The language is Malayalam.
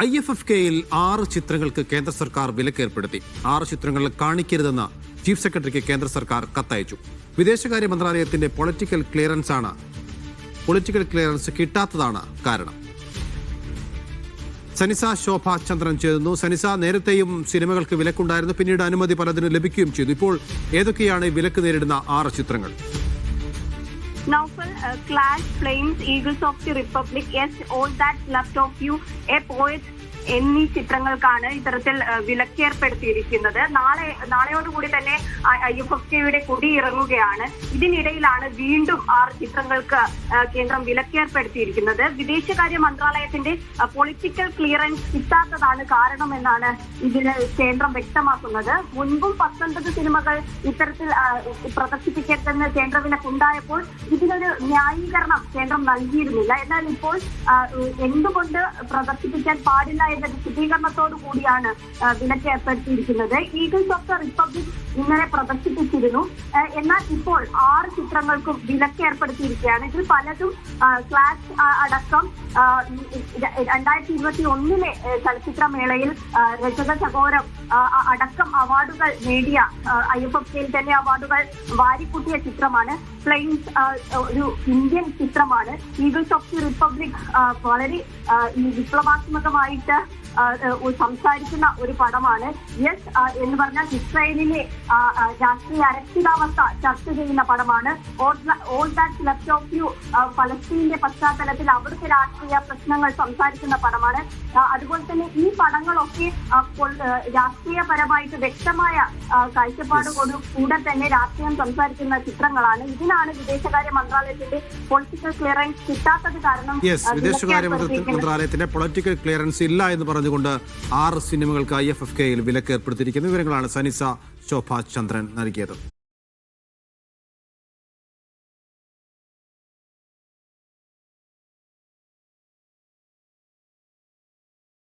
IFFKയിൽ 6 ചിത്രങ്ങൾക്ക് കേന്ദ്ര സർക്കാർ വിലക്കേർപ്പെടുത്തി. 6 ചിത്രങ്ങൾ കാണിക്കരുതെന്ന് ചീഫ് സെക്രട്ടറിക്ക് കേന്ദ്ര സർക്കാർ കത്തയച്ചു. വിദേശകാര്യ മന്ത്രാലയത്തിന്റെ പൊളിറ്റിക്കൽ ക്ലിയറൻസ് കിട്ടാത്തതാണ് കാരണം. സനിസ ശോഭ ചന്ദ്രൻ ചേരുന്നു. സനിസ, നേരത്തെയും സിനിമകൾക്ക് വിലക്കുണ്ടായിരുന്നു, പിന്നീട് അനുമതി പലതിനും ലഭിക്കുകയും ചെയ്തു. ഇപ്പോൾ ഏതൊക്കെയാണ് വിലക്ക് നേരിടുന്ന 6 ചിത്രങ്ങൾ? Naufal, Clash, Flames, Eagles of the Republic, Yes, All That's Left of You, A Poet എന്നീ ചിത്രങ്ങൾക്കാണ് ഇത്തരത്തിൽ വിലക്കേർപ്പെടുത്തിയിരിക്കുന്നത്. നാളെയോടുകൂടി തന്നെ IFFKയുടെ കൊടി ഇറങ്ങുകയാണ്. ഇതിനിടയിലാണ് വീണ്ടും 6 ചിത്രങ്ങൾക്ക് കേന്ദ്രം വിലക്കേർപ്പെടുത്തിയിരിക്കുന്നത്. വിദേശകാര്യ മന്ത്രാലയത്തിന്റെ പൊളിറ്റിക്കൽ ക്ലിയറൻസ് കിട്ടാത്തതാണ് കാരണമെന്നാണ് ഇതിന് കേന്ദ്രം വ്യക്തമാക്കുന്നത്. മുൻപും 19 സിനിമകൾ ഇത്തരത്തിൽ പ്രദർശിപ്പിക്കരുതെന്ന് കേന്ദ്ര വിലക്കുണ്ടായപ്പോൾ ഇതിനൊരു ന്യായീകരണം കേന്ദ്രം നൽകിയിരുന്നില്ല. എന്നാൽ ഇപ്പോൾ എന്തുകൊണ്ട് പ്രദർശിപ്പിക്കാൻ പാടില്ല എന്ന വിശദീകരണത്തോടു കൂടിയാണ് വിലക്ക് ഏർപ്പെടുത്തിയിരിക്കുന്നത്. ഈഗിൾസ് ഓഫ് ദ റിപ്പബ്ലിക് ഇന്നലെ പ്രദർശിപ്പിച്ചിരുന്നു. എന്നാൽ ഇപ്പോൾ 6 ചിത്രങ്ങൾക്കും വിലക്ക് ഏർപ്പെടുത്തിയിരിക്കുകയാണ്. ഇതിൽ പലതും ക്ലാഷ് അടക്കം 2021 ചലച്ചിത്രമേളയിൽ രജത ചകോരം അടക്കം അവാർഡുകൾ നേടിയ IFFKയിൽ തന്നെ അവാർഡുകൾ വാരിക്കൂട്ടിയ ചിത്രമാണ്. ഫ്ലെയിംസ് ഒരു ഇന്ത്യൻ ചിത്രമാണ്. ഈഗിൾസ് ഓഫ് ദി റിപ്പബ്ലിക് വളരെ വിപ്ലവാത്മകമായിട്ട് സംസാരിക്കുന്ന ഒരു പടമാണ്. യെസ് എന്ന് പറഞ്ഞാൽ ഇസ്രായേലിലെ രാഷ്ട്രീയ അരക്ഷിതാവസ്ഥ ചർച്ച ചെയ്യുന്ന പടമാണ്. All that's left of you ഫലസ്തീന്റെ പശ്ചാത്തലത്തിൽ അവിടുത്തെ രാഷ്ട്രീയ പ്രശ്നങ്ങൾ സംസാരിക്കുന്ന പടമാണ്. അതുപോലെ തന്നെ ഈ പടങ്ങളൊക്കെ രാഷ്ട്രീയപരമായിട്ട് വ്യക്തമായ കാഴ്ചപ്പാടോട് കൂടെ തന്നെ രാഷ്ട്രീയം സംസാരിക്കുന്ന ചിത്രങ്ങളാണ്. ഇതിനാണ് വിദേശകാര്യ മന്ത്രാലയത്തിന്റെ പൊളിറ്റിക്കൽ ക്ലിയറൻസ് കിട്ടാത്തത് കാരണം. വിദേശകാര്യ മന്ത്രാലയത്തിന്റെ പൊളിറ്റിക്കൽ ക്ലിയറൻസ് ഇല്ല എന്ന് പറഞ്ഞുകൊണ്ട് 6 സിനിമകൾക്ക് IFFKയിൽ വിലക്ക് ഏർപ്പെടുത്തിയിരിക്കുന്ന വിവരങ്ങളാണ് സനിസ ശോഭ ചന്ദ്രൻ നൽകിയത്.